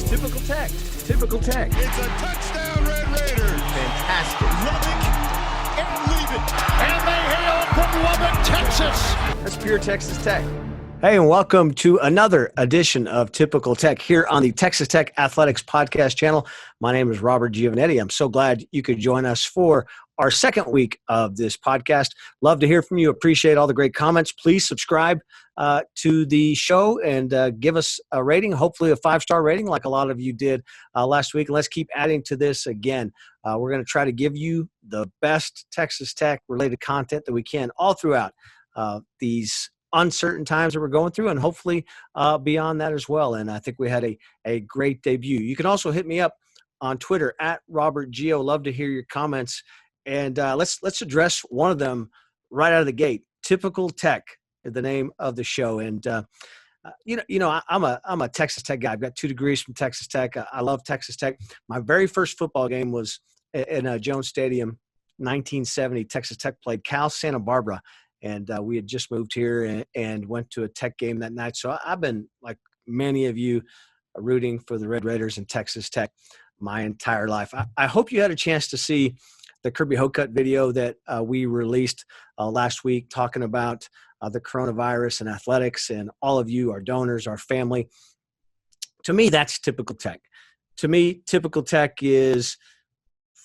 Typical Tech. Typical Tech. It's a touchdown, Red Raiders. Fantastic. Lubbock and leave it. And they hail from Lubbock, Texas. That's pure Texas Tech. Hey, and welcome to another edition of Typical Tech here on the Texas Tech Athletics Podcast channel. My name is Robert Giovanetti. I'm so glad you could join us for our second week of this podcast. Love to hear from you. Appreciate all the great comments. Please subscribe to the show and give us a rating, hopefully a 5-star rating like a lot of you did last week. And let's keep adding to this again. We're going to try to give you the best Texas Tech related content that we can all throughout these uncertain times that we're going through, and hopefully beyond that as well. And I think we had a great debut. You can also hit me up on Twitter at Robert Gio. Love to hear your comments. And let's address one of them right out of the gate. Typical Tech is the name of the show. And I'm a Texas Tech guy. I've got 2 degrees from Texas Tech. I love Texas Tech. My very first football game was in Jones Stadium, 1970. Texas Tech played Cal Santa Barbara, and we had just moved here and went to a Tech game that night. So I've been, like many of you, rooting for the Red Raiders and Texas Tech my entire life. I hope you had a chance to see the Kirby Hocutt video that we released last week talking about the coronavirus and athletics, and all of you, our donors, our family. To me, that's typical Tech. To me, typical Tech is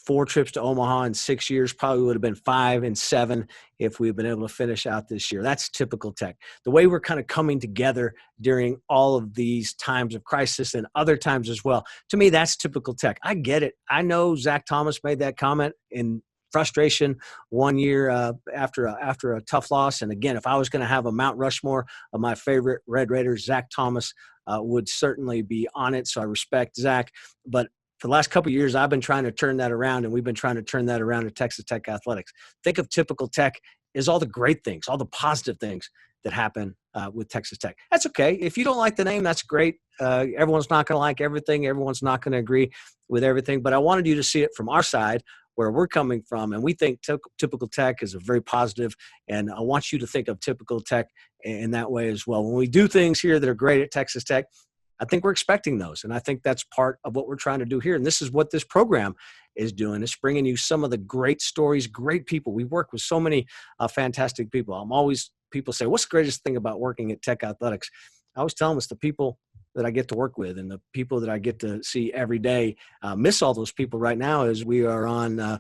4 trips to Omaha in 6 years. Probably would have been 5 and 7 if we'd been able to finish out this year. That's typical Tech. The way we're kind of coming together during all of these times of crisis and other times as well. To me, that's typical Tech. I get it. I know Zach Thomas made that comment in frustration one year after a tough loss. And again, if I was going to have a Mount Rushmore of my favorite Red Raiders, Zach Thomas would certainly be on it. So I respect Zach. But for the last couple of years, I've been trying to turn that around, and we've been trying to turn that around at Texas Tech Athletics. Think of typical Tech as all the great things, all the positive things that happen with Texas Tech. That's okay. If you don't like the name, that's great. Everyone's not going to like everything. Everyone's not going to agree with everything. But I wanted you to see it from our side, where we're coming from, and we think typical Tech is a very positive, and I want you to think of typical Tech in that way as well. When we do things here that are great at Texas Tech, I think we're expecting those, and I think that's part of what we're trying to do here. And this is what this program is doing. It's bringing you some of the great stories, great people. We work with so many fantastic people. People say, what's the greatest thing about working at Tech Athletics? I always tell them it's the people that I get to work with and the people that I get to see every day. Miss all those people right now as we are on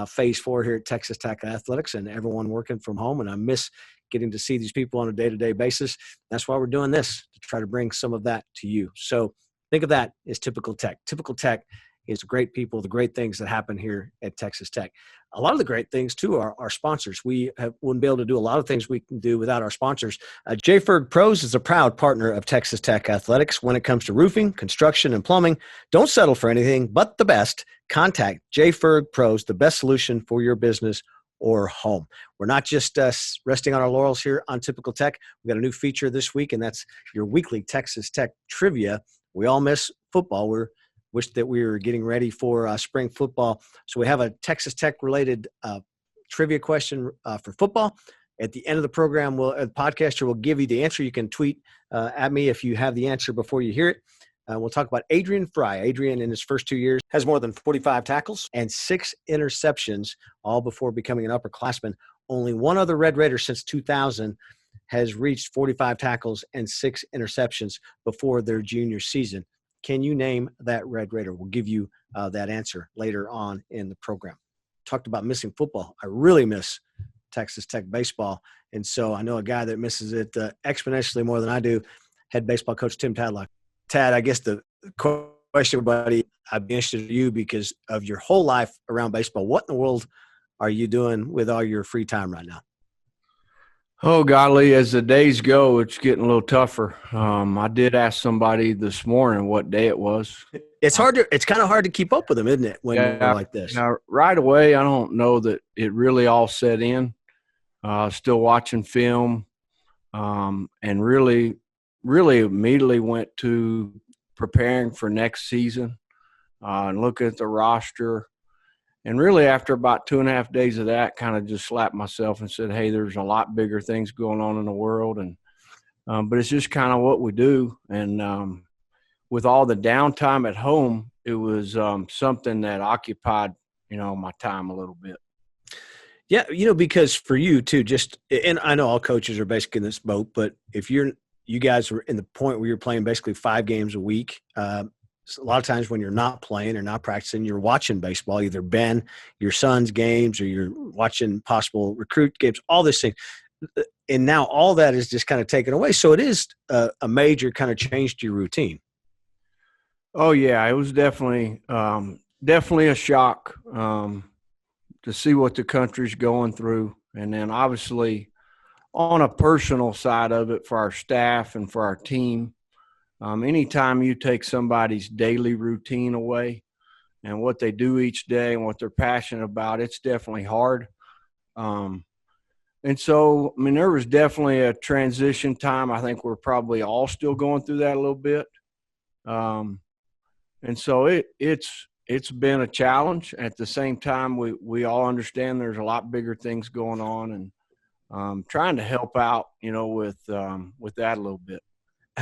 phase 4 here at Texas Tech Athletics, and everyone working from home. And I miss getting to see these people on a day-to-day basis. That's why we're doing this, to try to bring some of that to you. So think of that as typical Tech. Typical Tech is the great people, the great things that happen here at Texas Tech. A lot of the great things, too, are our sponsors. We wouldn't be able to do a lot of things we can do without our sponsors. J. Ferg Pros is a proud partner of Texas Tech Athletics when it comes to roofing, construction, and plumbing. Don't settle for anything but the best. Contact J. Ferg Pros, the best solution for your business or home. We're not just resting on our laurels here on Typical Tech. We've got a new feature this week, and that's your weekly Texas Tech trivia. We all miss football. We wish that we were getting ready for spring football. So we have a Texas Tech-related trivia question for football. At the end of the program, the podcaster will give you the answer. You can tweet at me if you have the answer before you hear it. We'll talk about Adrian Fry. Adrian, in his first 2 years, has more than 45 tackles and 6 interceptions, all before becoming an upperclassman. Only one other Red Raider since 2000 has reached 45 tackles and 6 interceptions before their junior season. Can you name that Red Raider? We'll give you that answer later on in the program. Talked about missing football. I really miss Texas Tech baseball, and so I know a guy that misses it exponentially more than I do, head baseball coach Tim Tadlock. Tad, I guess the question, buddy, I'd be interested in you because of your whole life around baseball. What in the world are you doing with all your free time right now? Oh, golly, as the days go, it's getting a little tougher. I did ask somebody this morning what day it was. It's kind of hard to keep up with them, isn't it, when you're like this? Now, right away, I don't know that it really all set in. Still watching film, and really immediately went to preparing for next season and looking at the roster. And really after about 2.5 days of that, kind of just slapped myself and said, hey, there's a lot bigger things going on in the world. And but it's just kind of what we do. And with all the downtime at home, it was something that occupied, my time a little bit. Yeah, because for you too, and I know all coaches are basically in this boat, but if you guys were in the point where you're playing basically 5 games a week, a lot of times when you're not playing or not practicing, you're watching baseball, either your son's games, or you're watching possible recruit games, all this thing. And now all that is just kind of taken away. So it is a major kind of change to your routine. Oh yeah, it was definitely a shock to see what the country's going through. And then obviously on a personal side of it for our staff and for our team, anytime you take somebody's daily routine away and what they do each day and what they're passionate about, it's definitely hard. And so, there was definitely a transition time. I think we're probably all still going through that a little bit. And so it's been a challenge. At the same time, we all understand there's a lot bigger things going on, and trying to help out, with that a little bit.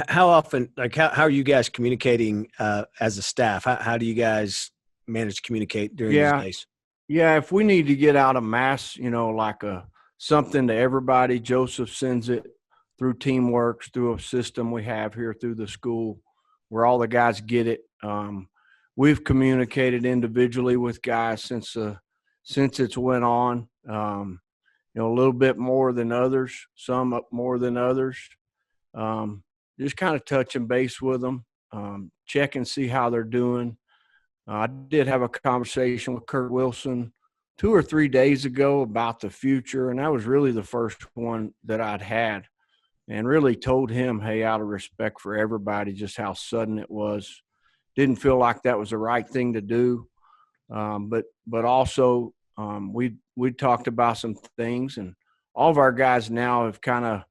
How often, how are you guys communicating as a staff? How do you guys manage to communicate during these days? Yeah, if we need to get out a mass, like something to everybody, Joseph sends it through Teamworks, through a system we have here through the school where all the guys get it. We've communicated individually with guys since it's went on, a little bit more than others, some up more than others. Just kind of touching base with them, check and see how they're doing. I did have a conversation with Kurt Wilson 2 or 3 days ago about the future, and that was really the first one that I'd had, and really told him, hey, out of respect for everybody, just how sudden it was. Didn't feel like that was the right thing to do, but also we talked about some things, and all of our guys now have kind of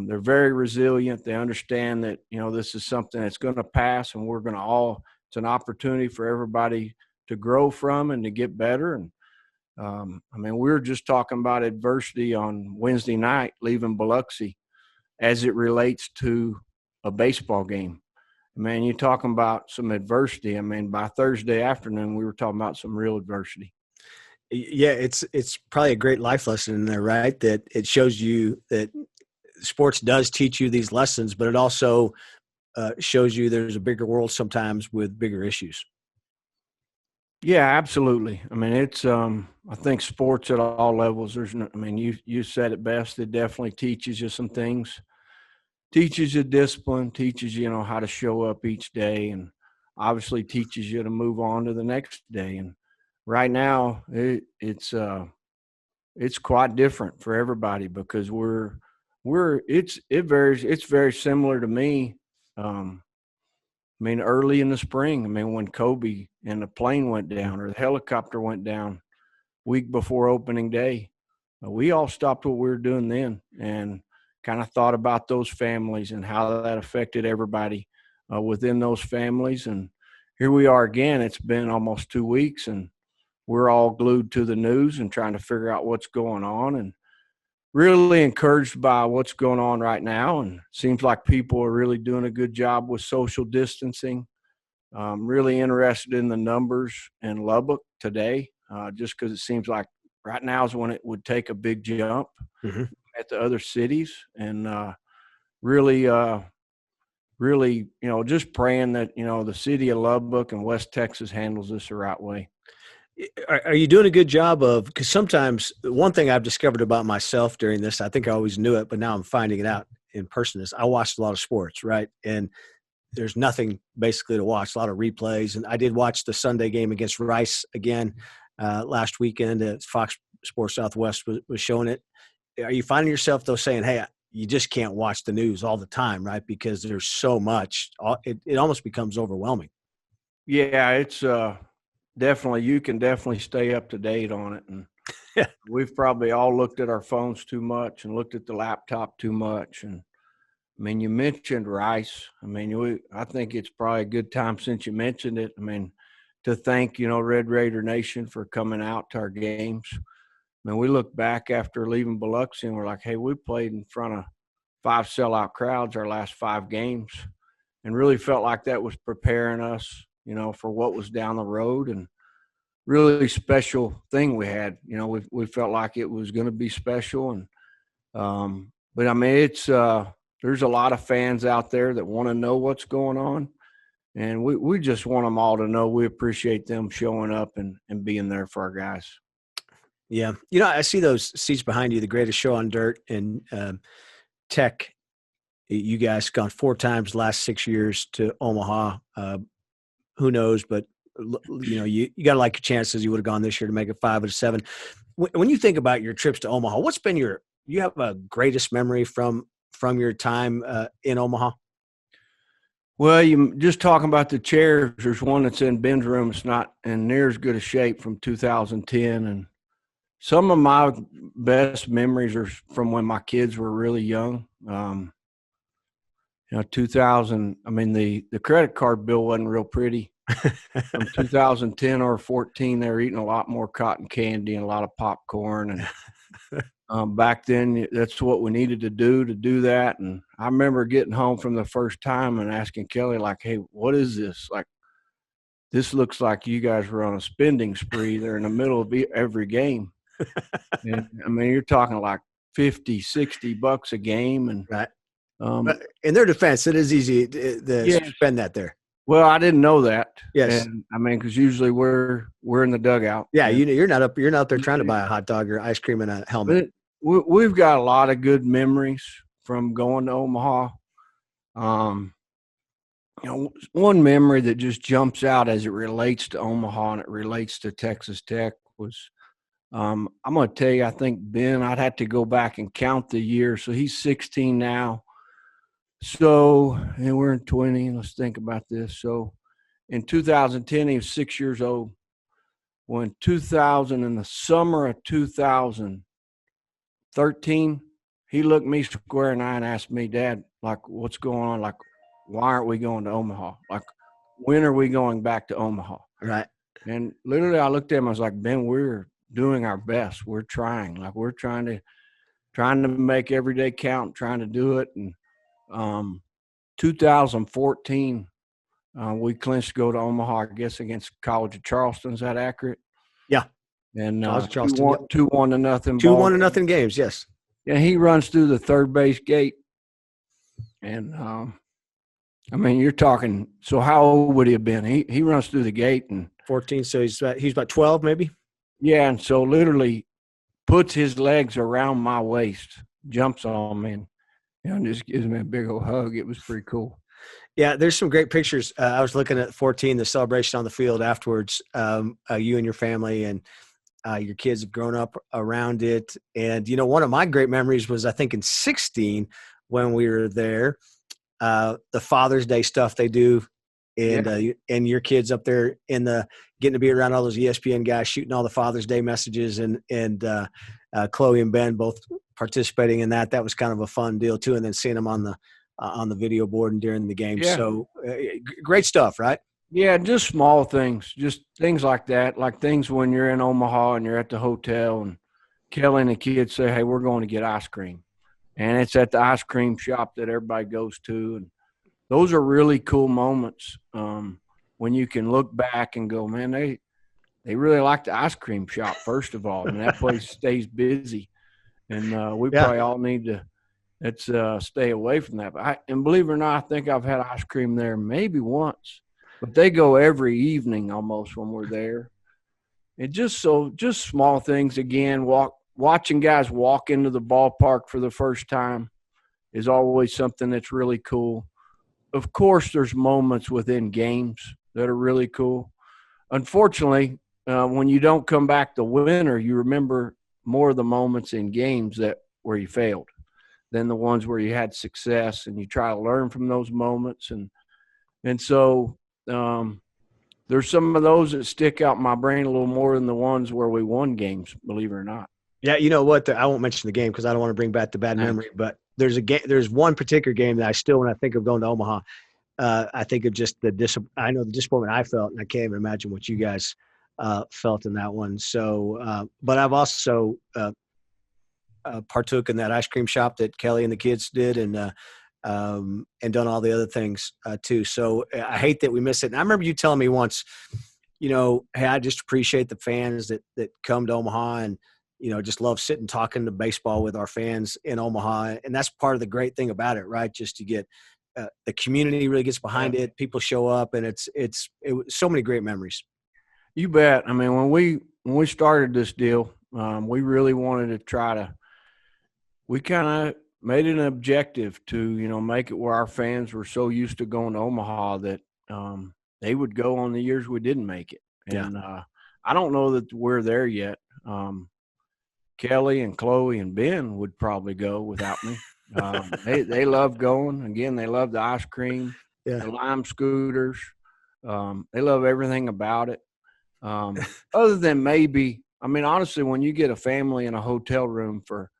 they're very resilient. They understand that, this is something that's going to pass, and we're going to it's an opportunity for everybody to grow from and to get better. And we were just talking about adversity on Wednesday night, leaving Biloxi, as it relates to a baseball game. You're talking about some adversity. By Thursday afternoon, we were talking about some real adversity. Yeah, it's probably a great life lesson in there, right? That it shows you that sports does teach you these lessons, but it also shows you there's a bigger world sometimes with bigger issues. Yeah, absolutely. It's I think sports at all levels. You said it best. It definitely teaches you some things. Teaches you discipline. Teaches you, how to show up each day, and obviously teaches you to move on to the next day. And right now, it's quite different for everybody because it's very similar to me. Early in the spring, when Kobe and the plane went down or the helicopter went down week before opening day, we all stopped what we were doing then and kind of thought about those families and how that affected everybody within those families. And here we are again. It's been almost 2 weeks, and we're all glued to the news and trying to figure out what's going on, and really encouraged by what's going on right now. And seems like people are really doing a good job with social distancing. Really interested in the numbers in Lubbock today, just because it seems like right now is when it would take a big jump at the other cities. And really, just praying that, the city of Lubbock and West Texas handles this the right way. Are you doing a good job of, because sometimes one thing I've discovered about myself during this, I think I always knew it, but now I'm finding it out in person, is I watched a lot of sports, right? And there's nothing basically to watch, a lot of replays. And I did watch the Sunday game against Rice again last weekend. Fox Sports Southwest was showing it. Are you finding yourself, though, saying, hey, you just can't watch the news all the time, right? Because there's so much. It almost becomes overwhelming. Yeah, it's definitely, you can definitely stay up to date on it. And we've probably all looked at our phones too much and looked at the laptop too much. And you mentioned Rice. I think it's probably a good time since you mentioned it. To thank, Red Raider Nation for coming out to our games. We look back after leaving Biloxi and we're like, hey, we played in front of 5 sellout crowds our last 5 games. and really felt like that was preparing us, for what was down the road, and really special thing we had. We felt like it was going to be special, and but I mean, it's there's a lot of fans out there that want to know what's going on, and we just want them all to know we appreciate them showing up and being there for our guys. Yeah. I see those seats behind you, the greatest show on dirt, and Tech. You guys gone 4 times the last 6 years to Omaha. Who knows? But you got to like your chances. You would have gone this year to make it 5 out of 7. When you think about your trips to Omaha, what's been you have a greatest memory from your time in Omaha? Well, you just talking about the chairs. There's one that's in Ben's room. It's not in near as good a shape, from 2010, and some of my best memories are from when my kids were really young. 2000, I mean, the credit card bill wasn't real pretty. From 2010 or 14, they were eating a lot more cotton candy and a lot of popcorn. And back then, that's what we needed to do that. And I remember getting home from the first time and asking Kelly, like, hey, what is this? Like, this looks like you guys were on a spending spree. They're in the middle of every game. And, I mean, you're talking like $50, $60 a game. And right. But in their defense, it is easy to spend that there. Well, I didn't know that. Yes. And, I mean, because usually we're in the dugout. Yeah, you're not up there trying to buy a hot dog or ice cream and a helmet. We've got a lot of good memories from going to Omaha. One memory that just jumps out as it relates to Omaha and it relates to Texas Tech was, I'm going to tell you, I think Ben, I'd have to go back and count the year. So he's 16 now. So, and we're in 20. Let's think about this. So in 2010, he was 6 years old. Well, in the summer of 2013, he looked me square in the eye and asked me, Dad, like, what's going on? Like, why aren't we going to Omaha? Like, when are we going back to Omaha? Right. And literally I looked at him, I was like, Ben, we're doing our best. We're trying. Like, we're trying to make every day count, trying to do it. And 2014, we clinched to go to Omaha, I guess, against College of Charleston. Is that accurate? Yeah. And 2-1 to nothing. 2-1 to nothing games, yes. And he runs through the third base gate. And, I mean, you're talking – so how old would he have been? He runs through the gate. And 14, so he's about 12 maybe? Yeah, and so literally puts his legs around my waist, jumps on me, and just gives me a big old hug. It was pretty cool. Yeah, there's some great pictures. I was looking at 14, the celebration on the field afterwards. You and your family and your kids have grown up around it. And, one of my great memories was, I think, in 16 when we were there, the Father's Day stuff they do. And and your kids up there getting to be around all those ESPN guys shooting all the Father's Day messages, and Chloe and Ben both participating in that. That was kind of a fun deal too. And then seeing them on the video board and during the game. Yeah. So great stuff, right? Yeah, just small things, just things like that, like things when you're in Omaha and you're at the hotel and Kelly and the kids say, hey, we're going to get ice cream. And it's at the ice cream shop that everybody goes to. And those are really cool moments when you can look back and go, man, they really like the ice cream shop, first of all. And that place stays busy. And we probably all need to stay away from that. And believe it or not, I think I've had ice cream there maybe once. But they go every evening almost when we're there. And just small things, again, watching guys walk into the ballpark for the first time is always something that's really cool. Of course, there's moments within games that are really cool. Unfortunately, when you don't come back the winner, you remember more of the moments in games where you failed than the ones where you had success, and you try to learn from those moments. And so there's some of those that stick out in my brain a little more than the ones where we won games, believe it or not. Yeah, you know what? I won't mention the game because I don't want to bring back the bad memory. But there's one particular game that I still, when I think of going to Omaha, I think of just the disappointment I felt, and I can't even imagine what you guys felt in that one. So, but I've also partook in that ice cream shop that Kelly and the kids did, and and done all the other things too. So I hate that we miss it. And I remember you telling me once, hey, I just appreciate the fans that come to Omaha and, just love sitting talking to baseball with our fans in Omaha. And that's part of the great thing about it, right? Just to get the community really gets behind it. People show up, and it was so many great memories. You bet. I mean, when we started this deal, we really wanted to try to. We kind of made it an objective to make it where our fans were so used to going to Omaha that they would go on the years we didn't make it. And I don't know that we're there yet. Kelly and Chloe and Ben would probably go without me. They love going. Again, they love the ice cream, the lime scooters. They love everything about it. Other than maybe, honestly, when you get a family in a hotel room for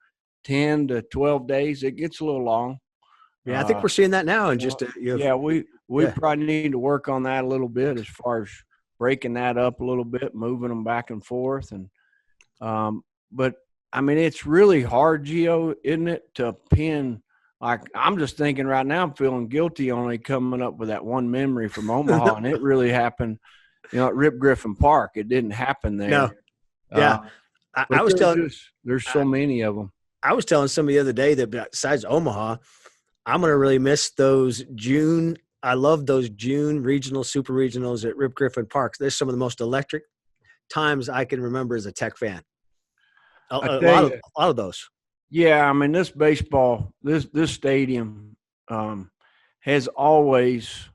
10 to 12 days, it gets a little long. Yeah, I think we're seeing that now. And we probably need to work on that a little bit as far as breaking that up a little bit, moving them back and forth. And but it's really hard, Gio, isn't it, to pin. Like, I'm just thinking right now, I'm feeling guilty only coming up with that one memory from Omaha, and it really happened, at Rip Griffin Park. It didn't happen there. No. Yeah. I was telling – there's so many of them. I was telling somebody the other day that besides Omaha, I'm going to really miss those June – I love those June regional, super regionals at Rip Griffin Park. They're some of the most electric times I can remember as a Tech fan. A lot of those. Yeah, this baseball, this stadium has always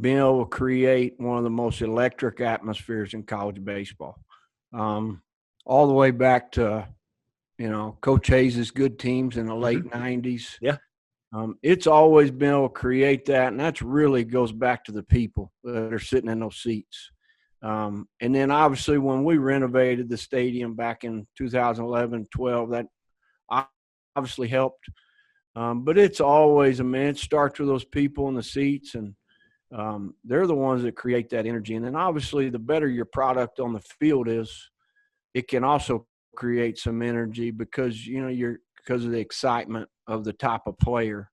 been able to create one of the most electric atmospheres in college baseball. All the way back to, Coach Hayes' good teams in the late 90s. Yeah. It's always been able to create that, and that's really goes back to the people that are sitting in those seats. And then obviously when we renovated the stadium back in 2011-12, that obviously helped. But it's always, it starts with those people in the seats, and they're the ones that create that energy. And then obviously the better your product on the field is, it can also create some energy because, because of the excitement of the type of player.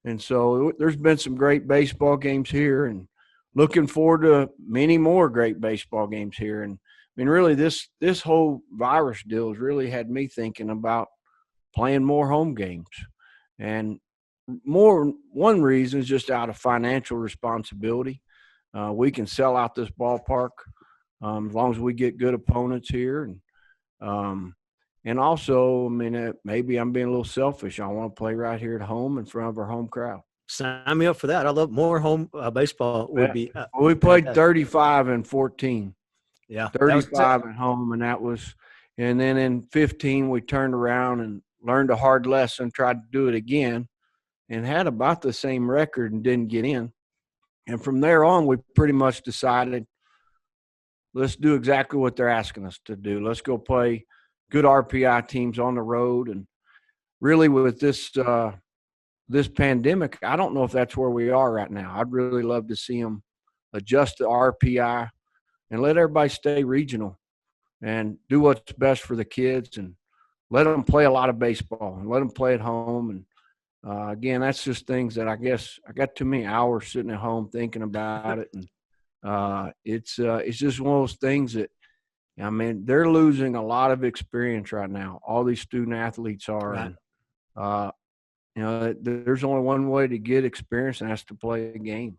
And so there's been some great baseball games here, and looking forward to many more great baseball games here. And really this whole virus deal has really had me thinking about playing more home games. And one reason is just out of financial responsibility. We can sell out this ballpark as long as we get good opponents here. And also, maybe I'm being a little selfish. I want to play right here at home in front of our home crowd. Sign me up for that. I love more home baseball. Would be. We played 35 and 14. Yeah, 35 at home, and then in 15 we turned around and learned a hard lesson, tried to do it again, and had about the same record and didn't get in. And from there on, we pretty much decided, let's do exactly what they're asking us to do. Let's go play good RPI teams on the road. And really with this pandemic, I don't know if that's where we are right now. I'd really love to see them adjust the RPI and let everybody stay regional and do what's best for the kids, and let them play a lot of baseball and let them play at home. And again, that's just things that I guess I got too many hours sitting at home thinking about it. And it's just one of those things that, they're losing a lot of experience right now. All these student athletes are. Right. And, there's only one way to get experience, and that's to play a game.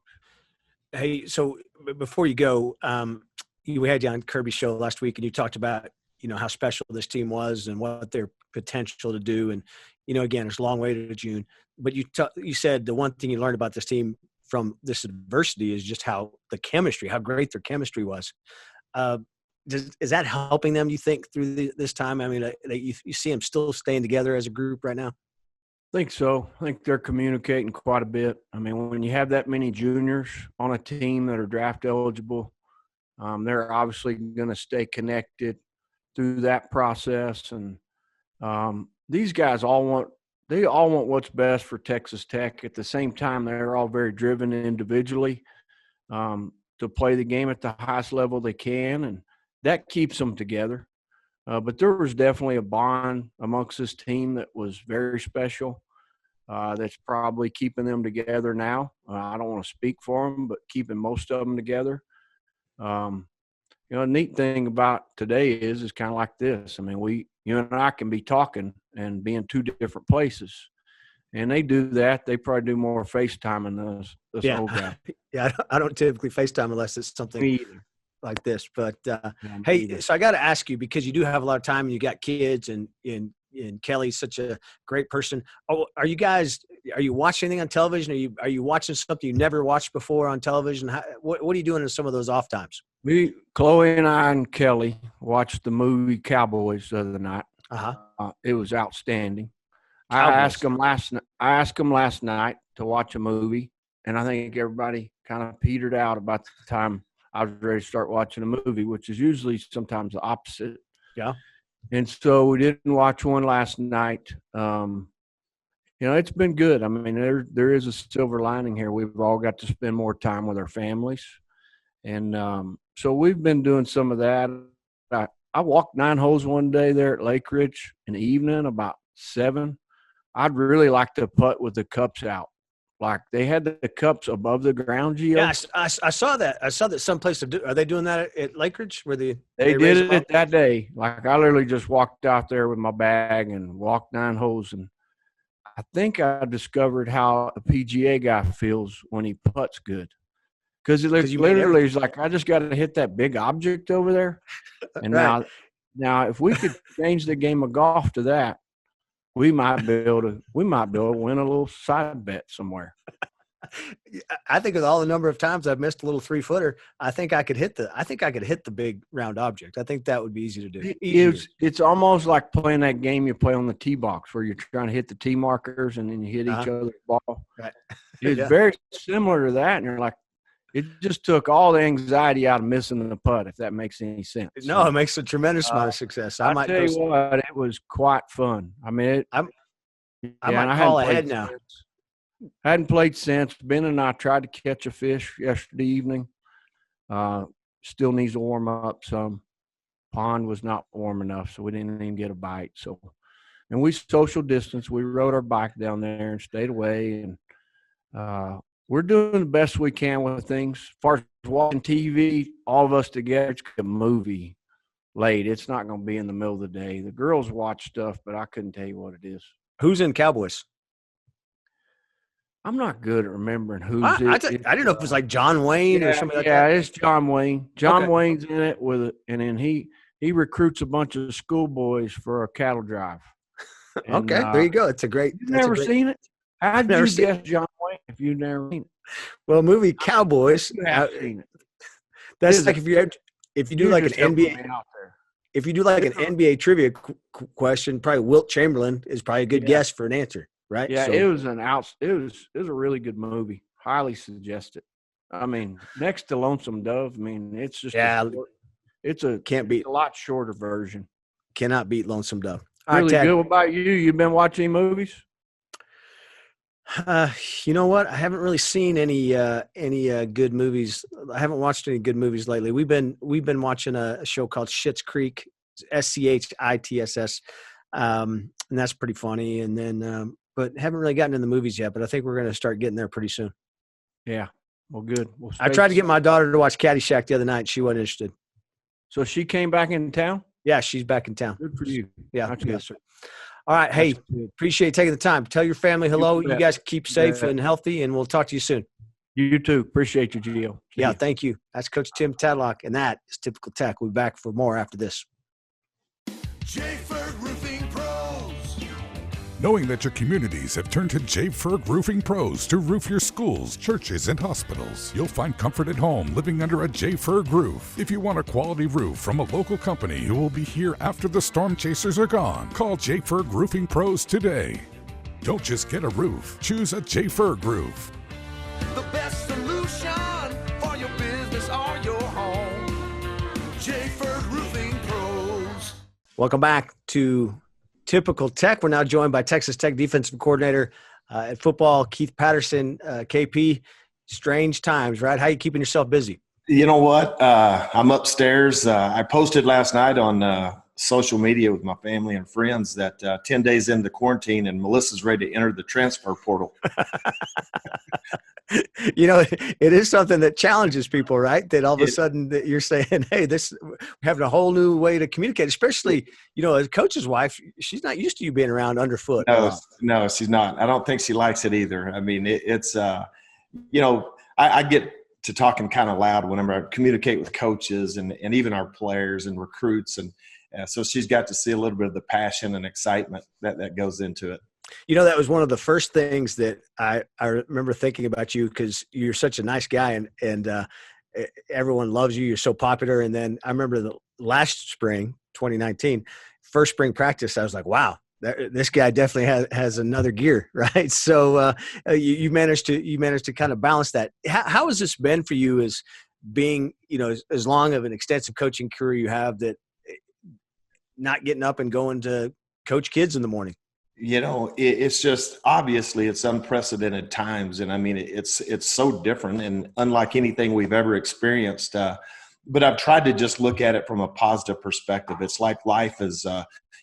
Hey, so before you go, we had you on Kirby's show last week, and you talked about, how special this team was and what their potential to do. And, again, it's a long way to June. But you said the one thing you learned about this team from this adversity is just how great their chemistry was. Is that helping them, you think, through this time? You see them still staying together as a group right now? I think so. I think they're communicating quite a bit. When you have that many juniors on a team that are draft eligible, they're obviously going to stay connected through that process. And these guys all want what's best for Texas Tech. At the same time, they're all very driven individually to play the game at the highest level they can, and that keeps them together. But there was definitely a bond amongst this team that was very special. that's probably keeping them together now. I don't want to speak for them, but keeping most of them together. The neat thing about today is kind of like this. I mean, you and I can be talking and be in two different places, and they do that. They probably do more FaceTiming than us old guys. Yeah, I don't typically FaceTime unless it's something like this. But hey, so I got to ask you, because you do have a lot of time and you got kids, and Kelly's such a great person. Oh, are you watching anything on television? Are you watching something you never watched before on television? What are you doing in some of those off times? Chloe and I and Kelly watched the movie Cowboys the other night. It was outstanding. I asked them last night to watch a movie, and I think everybody kind of petered out about the time I was ready to start watching a movie, which is usually sometimes the opposite. Yeah. And so we didn't watch one last night. It's been good. I mean, there is a silver lining here. We've all got to spend more time with our families. And so we've been doing some of that. I walked 9 holes one day there at Lake Ridge in the evening, about 7. I'd really like to putt with the cups out. Like, they had the cups above the ground, Gio. Yeah, I saw that. I saw that someplace. Are they doing that at Lake Ridge? Where they did it that day. Like, I literally just walked out there with my bag and walked 9 holes. And I think I discovered how a PGA guy feels when he putts good. Because literally he's like, I just got to hit that big object over there. And right. now if we could change the game of golf to that, we might be able to win a little side bet somewhere. I think with all the number of times I've missed a little 3-footer, I think I could hit the big round object. I think that would be easy to do. It's almost like playing that game you play on the tee box where you're trying to hit the tee markers and then you hit each other's ball. Right. It's very similar to that, and you're like, it just took all the anxiety out of missing the putt, if that makes any sense. No, it makes a tremendous amount of success. I tell you what, it was quite fun. I mean, I might call ahead now. I hadn't played since. Ben and I tried to catch a fish yesterday evening. Still needs to warm up some. Pond was not warm enough, so we didn't even get a bite. So, and we social distance. We rode our bike down there and stayed away, and we're doing the best we can with things. As far as watching TV, all of us together, it's a movie late. It's not going to be in the middle of the day. The girls watch stuff, but I couldn't tell you what it is. Who's in Cowboys? I'm not good at remembering who's I didn't know if it was like John Wayne or something like that. Yeah, it's John Wayne. John Wayne's in it and then he recruits a bunch of schoolboys for a cattle drive. And, there you go. It's a great. You've never seen it? How'd you guess John Wayne if you've never seen it? Well, movie Cowboys. You have seen it. That's like if you do like an NBA. If you do like an NBA trivia question, probably Wilt Chamberlain is probably a good guess for an answer, right? Yeah, it was a really good movie. Highly suggest it. I mean, next to Lonesome Dove, I mean, it's just it's a lot shorter version. Cannot beat Lonesome Dove. Really good. What about you? You've been watching any movies? You know what? I haven't really seen any good movies. I haven't watched any good movies lately. We've been watching a show called Schitt's Creek, SCHITSS, and that's pretty funny. And then, but haven't really gotten in the movies yet. But I think we're going to start getting there pretty soon. Yeah. Well, good. I tried to get my daughter to watch Caddyshack the other night. She wasn't interested. So she came back in town? Yeah, she's back in town. Good for you. Yeah, that's good. Sir. All right. Hey, appreciate taking the time. Tell your family hello. You guys keep safe and healthy, and we'll talk to you soon. You too. Appreciate you, Gio. Yeah, thank you. That's Coach Tim Tadlock, and that is Typical Tech. We'll be back for more after this. J-Ferg Roofing Pros. Knowing that your communities have turned to J-Ferg Roofing Pros to roof your schools, churches, and hospitals, you'll find comfort at home living under a J-Ferg roof. If you want a quality roof from a local company who will be here after the storm chasers are gone, call J-Ferg Roofing Pros today. Don't just get a roof. Choose a J-Ferg roof. The best solution for your business or your home. J-Ferg Roofing Pros. Welcome back to Typical Tech. We're now joined by Texas Tech defensive coordinator at football, Keith Patterson. KP, strange times, right? How are you keeping yourself busy? You know what? I'm upstairs. I posted last night on social media with my family and friends that 10 days into quarantine and Melissa's ready to enter the transfer portal. It is something that challenges people, right? That all of a sudden that you're saying, hey, we're having a whole new way to communicate, especially, as a coach's wife, she's not used to you being around underfoot. No, she's not. I don't think she likes it either. I mean, I get to talking kind of loud whenever I communicate with coaches and even our players and recruits. And so she's got to see a little bit of the passion and excitement that goes into it. That was one of the first things that I remember thinking about you, because you're such a nice guy and everyone loves you. You're so popular. And then I remember the last spring, 2019, first spring practice, I was like, wow, this guy definitely has another gear, right? So you managed to kind of balance that. How has this been for you as being, as long of an extensive coaching career you have, that not getting up and going to coach kids in the morning? It's just, obviously it's unprecedented times. And I mean, it's so different and unlike anything we've ever experienced. But I've tried to just look at it from a positive perspective. It's like life is,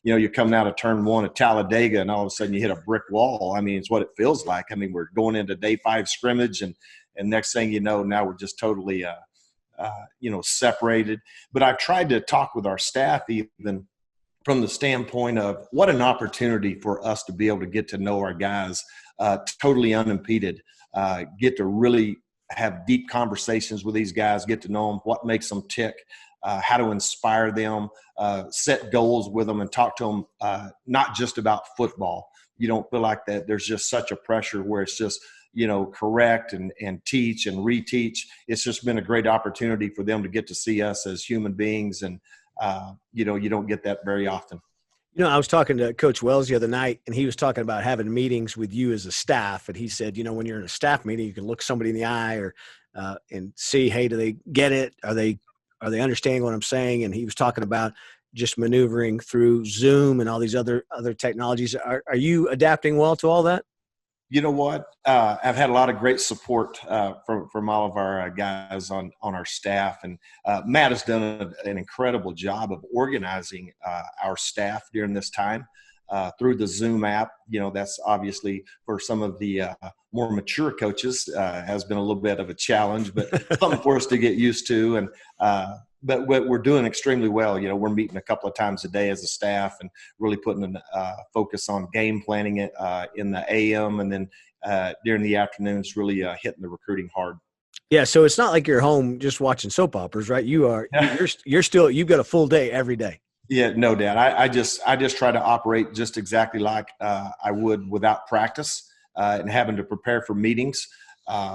you're coming out of turn 1 at Talladega and all of a sudden you hit a brick wall. I mean, it's what it feels like. I mean, we're going into day 5 scrimmage and next thing you know, now we're just totally, separated. But I've tried to talk with our staff even from the standpoint of what an opportunity for us to be able to get to know our guys totally unimpeded, get to really have deep conversations with these guys, get to know them, what makes them tick, how to inspire them, set goals with them and talk to them, not just about football. You don't feel like that there's just such a pressure where it's just, correct and teach and reteach. It's just been a great opportunity for them to get to see us as human beings. And, you don't get that very often. I was talking to Coach Wells the other night, and he was talking about having meetings with you as a staff. And he said, when you're in a staff meeting, you can look somebody in the eye or and see, hey, do they get it? Are they understanding what I'm saying? And he was talking about just maneuvering through Zoom and all these other technologies. Are you adapting well to all that? You know what? I've had a lot of great support from all of our guys on our staff. And Matt has done an incredible job of organizing our staff during this time through the Zoom app. That's obviously for some of the more mature coaches has been a little bit of a challenge, but something for us to get used to. And but we're doing extremely well. We're meeting a couple of times a day as a staff and really putting a focus on game planning it in the AM, and then during the afternoons, really hitting the recruiting hard. Yeah, so it's not like you're home just watching soap operas, right? You're still, you've got a full day every day. Yeah, no doubt. I just try to operate just exactly like I would without practice and having to prepare for meetings.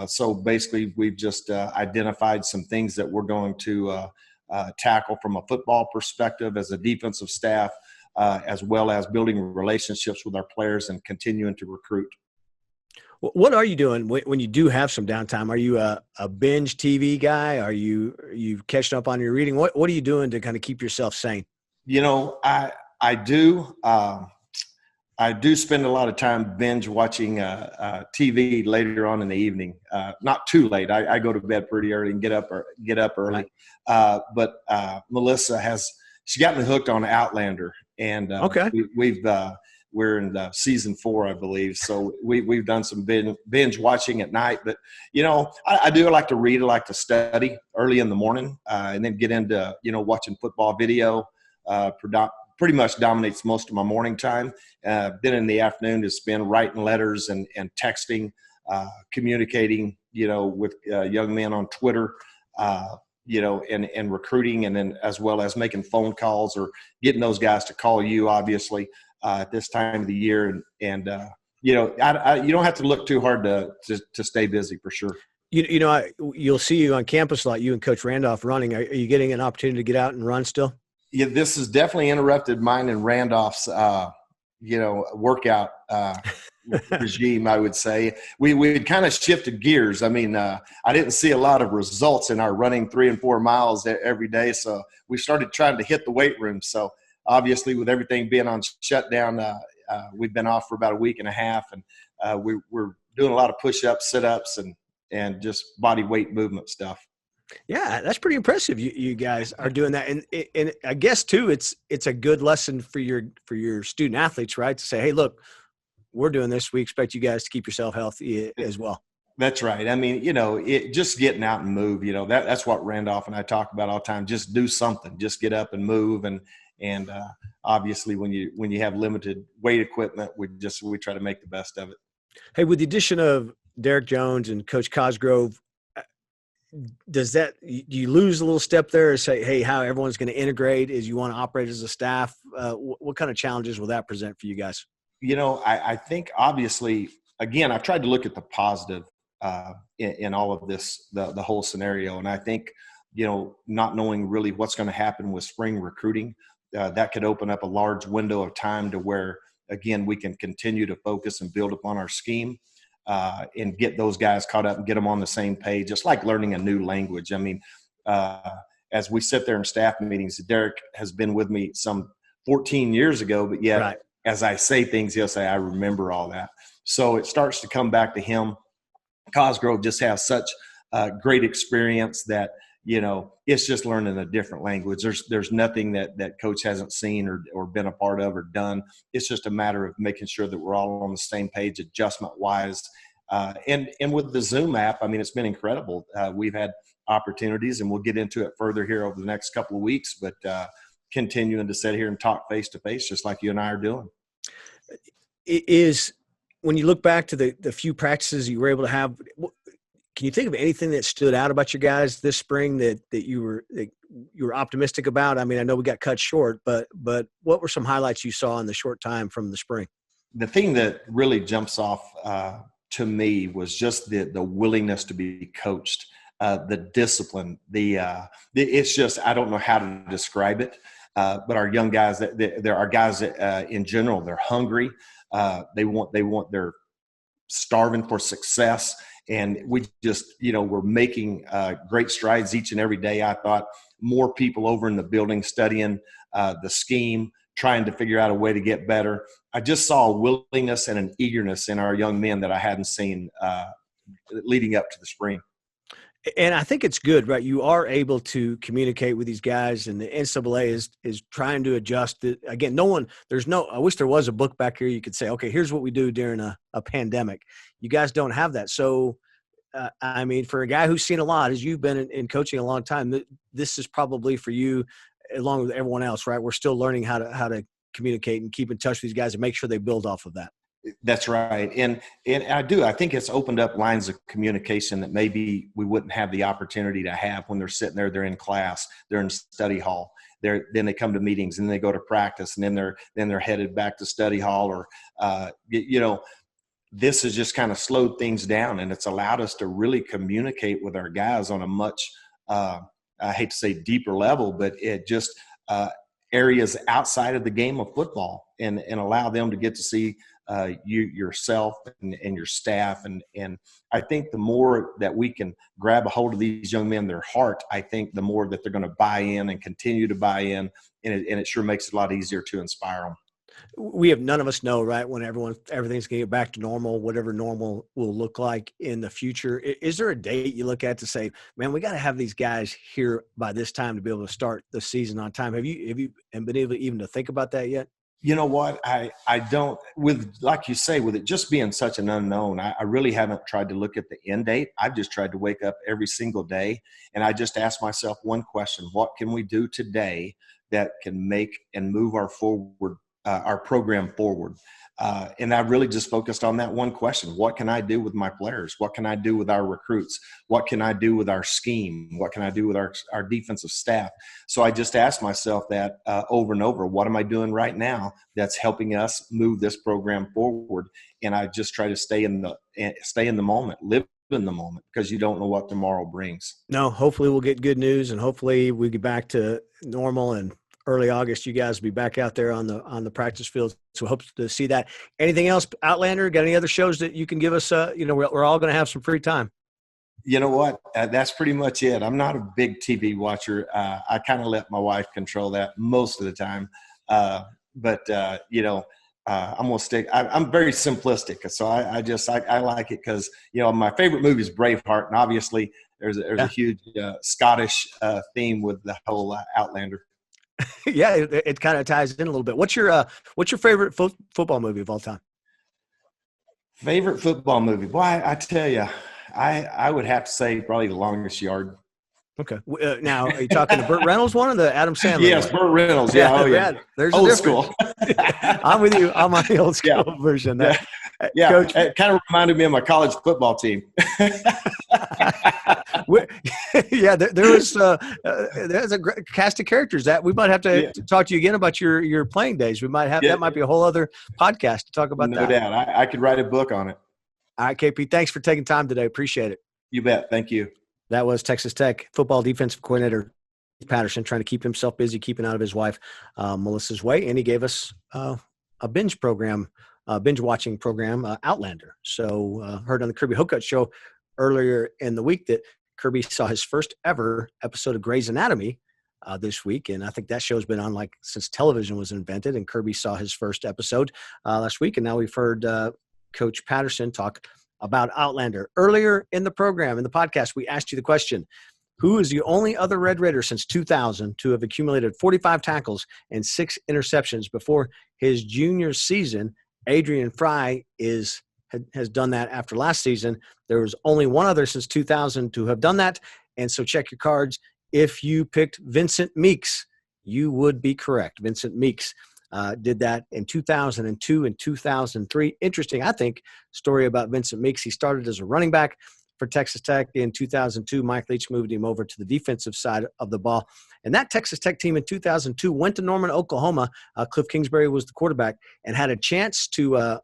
So basically, we've just identified some things that we're going to tackle from a football perspective as a defensive staff, as well as building relationships with our players and continuing to recruit. What are you doing when you do have some downtime? Are you a binge TV guy? Are you catching up on your reading? What are you doing to kind of keep yourself sane? I do. I do spend a lot of time binge watching TV later on in the evening. Not too late. I go to bed pretty early and get up early. Right. But Melissa she got me hooked on Outlander, and okay. We're in season 4, I believe. So we've done some binge watching at night. But I do like to read. I like to study early in the morning, and then get into watching football video. Pretty much dominates most of my morning time. Then in the afternoon is spend writing letters and texting, communicating, with young men on Twitter, and recruiting, and then as well as making phone calls or getting those guys to call you, obviously, at this time of the year. And you don't have to look too hard to stay busy, for sure. You'll see you on campus a lot, you and Coach Randolph running. Are you getting an opportunity to get out and run still? Yeah, this has definitely interrupted mine and Randolph's, workout regime, I would say. We kind of shifted gears. I mean, I didn't see a lot of results in our running 3 and 4 miles every day, so we started trying to hit the weight room. So obviously, with everything being on shutdown, we've been off for about a week and a half, and we're doing a lot of push-ups, sit-ups, and just body weight movement stuff. Yeah, that's pretty impressive. You guys are doing that, and I guess too, it's a good lesson for your student athletes, right? To say, hey, look, we're doing this. We expect you guys to keep yourself healthy as well. That's right. I mean, it just getting out and move, that's what Randolph and I talk about all the time. Just do something, just get up and move. And obviously when you have limited weight equipment, we try to make the best of it. Hey, with the addition of Derek Jones and Coach Cosgrove, do you lose a little step there, or say, hey, how everyone's going to integrate as you want to operate as a staff? What kind of challenges will that present for you guys? I think obviously, again, I've tried to look at the positive in all of this, the whole scenario. And I think, not knowing really what's going to happen with spring recruiting, that could open up a large window of time to where, again, we can continue to focus and build upon our scheme and get those guys caught up and get them on the same page. It's like learning a new language. I mean, as we sit there in staff meetings, Derek has been with me some 14 years ago, but yet right. As I say things, he'll say, I remember all that. So it starts to come back to him. Cosgrove just has such great experience that, it's just learning a different language. There's nothing that coach hasn't seen or been a part of or done. It's just a matter of making sure that we're all on the same page adjustment wise. And with the Zoom app, I mean, it's been incredible. We've had opportunities, and we'll get into it further here over the next couple of weeks, but continuing to sit here and talk face to face, just like you and I are doing. It is, when you look back to the few practices you were able to have, can you think of anything that stood out about your guys this spring that you were optimistic about? I mean, I know we got cut short, but what were some highlights you saw in the short time from the spring? The thing that really jumps off to me was just the willingness to be coached, the discipline, it's just, I don't know how to describe it. But our young guys, there are guys that in general, they're hungry. They're starving for success. And we just, we're making great strides each and every day. I thought more people over in the building studying the scheme, trying to figure out a way to get better. I just saw a willingness and an eagerness in our young men that I hadn't seen leading up to the spring. And I think it's good, right? You are able to communicate with these guys, and the NCAA is trying to adjust it. Again, I wish there was a book back here you could say, okay, here's what we do during a pandemic. You guys don't have that. So, I mean, for a guy who's seen a lot, as you've been in coaching a long time, this is probably for you, along with everyone else, right? We're still learning how to communicate and keep in touch with these guys and make sure they build off of that. That's right. And I think it's opened up lines of communication that maybe we wouldn't have the opportunity to have when they're sitting there, they're in class, they're in study hall. Then they come to meetings, and they go to practice, and then they're headed back to study hall, or this has just kind of slowed things down, and it's allowed us to really communicate with our guys on a much I hate to say deeper level, but it just areas outside of the game of football, and allow them to get to see yourself and your staff. And I think the more that we can grab a hold of these young men, their heart, I think the more that they're going to buy in and continue to buy in. And it sure makes it a lot easier to inspire them. None of us know, right, when everything's going to get back to normal, whatever normal will look like in the future. Is there a date you look at to say, man, we got to have these guys here by this time to be able to start the season on time? Have you been able even to think about that yet? You know what? I don't, like you say, with it just being such an unknown, I really haven't tried to look at the end date. I've just tried to wake up every single day, and I just ask myself one question: what can we do today that can make and move our program forward? And I really just focused on that one question: what can I do with my players? What can I do with our recruits? What can I do with our scheme? What can I do with our defensive staff? So I just asked myself that over and over: what am I doing right now that's helping us move this program forward? And I just try to stay in the moment, live in the moment, because you don't know what tomorrow brings. No, hopefully we'll get good news, and hopefully we get back to normal, and early August, you guys will be back out there on the practice field. So hope to see that. Anything else, Outlander? Got any other shows that you can give us? We're all going to have some free time. You know what? That's pretty much it. I'm not a big TV watcher. I kind of let my wife control that most of the time. But I'm going to stick. I'm very simplistic. So I like it because, my favorite movie is Braveheart. And obviously there's a huge Scottish theme with the whole Outlander. Yeah, it kind of ties in a little bit. What's your favorite football movie of all time? Favorite football movie? Boy, I tell you, I would have to say probably The Longest Yard. Okay. Now, are you talking the Burt Reynolds one or the Adam Sandler Yes, one? Burt Reynolds. Yeah, oh yeah. There's old a school. I'm with you. I'm on the old school version. Yeah, Coach, it kind of reminded me of my college football team. yeah, there's a great cast of characters that we might have to talk to you again about your playing days. We might have that might be a whole other podcast to talk about that. No doubt. I could write a book on it. All right, KP, thanks for taking time today. Appreciate it. You bet. Thank you. That was Texas Tech football defensive coordinator Keith Patterson, trying to keep himself busy, keeping out of his wife Melissa's way, and he gave us a binge watching program, Outlander. So heard on the Kirby Hocutt show earlier in the week that Kirby saw his first ever episode of Grey's Anatomy this week, and I think that show's been on like since television was invented. And Kirby saw his first episode last week, and now we've heard Coach Patterson talk about Outlander. Earlier in the program, in the podcast, we asked you the question, who is the only other Red Raider since 2000 to have accumulated 45 tackles and 6 interceptions before his junior season? Adrian Fry has done that after last season. There was only one other since 2000 to have done that, and so check your cards. If you picked Vincent Meeks, you would be correct. Vincent Meeks did that in 2002 and 2003. Interesting, I think, story about Vincent Meeks. He started as a running back for Texas Tech in 2002. Mike Leach moved him over to the defensive side of the ball. And that Texas Tech team in 2002 went to Norman, Oklahoma. Cliff Kingsbury was the quarterback and had a chance to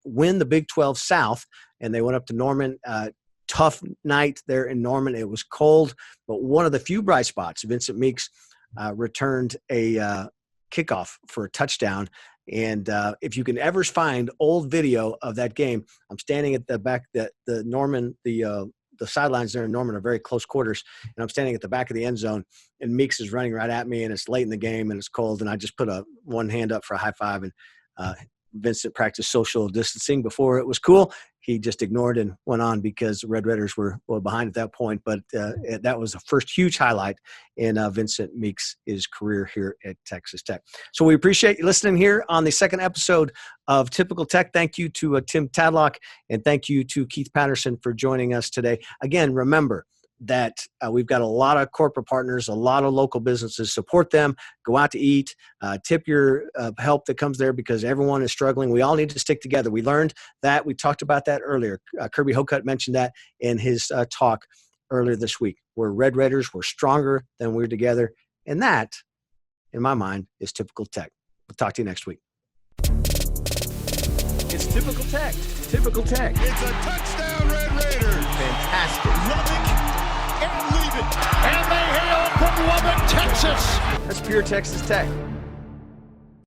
win the Big 12 South. And they went up to Norman. Tough night there in Norman. It was cold, but one of the few bright spots, Vincent Meeks returned a kickoff for a touchdown. And if you can ever find old video of that game, I'm standing at the back, the sidelines there in Norman are very close quarters, and I'm standing at the back of the end zone, and Meeks is running right at me, and it's late in the game, and it's cold, and I just put one hand up for a high five, and Vincent practiced social distancing before it was cool. He just ignored and went on because the Red Raiders were behind at that point. But that was the first huge highlight in Vincent Meeks' career here at Texas Tech. So we appreciate you listening here on the second episode of Typical Tech. Thank you to Tim Tadlock, and thank you to Keith Patterson for joining us today. Again, remember that we've got a lot of corporate partners, a lot of local businesses. Support them. Go out to eat. Tip your help that comes there because everyone is struggling. We all need to stick together. We learned that. We talked about that earlier. Kirby Hocutt mentioned that in his talk earlier this week. We're Red Raiders. We're stronger than we're together. And that, in my mind, is Typical Tech. We'll talk to you next week. It's Typical Tech. Typical Tech. It's a touchdown, Red Raiders. Fantastic. Lubbock and leave it. And they hail from Lubbock, Texas. That's pure Texas Tech.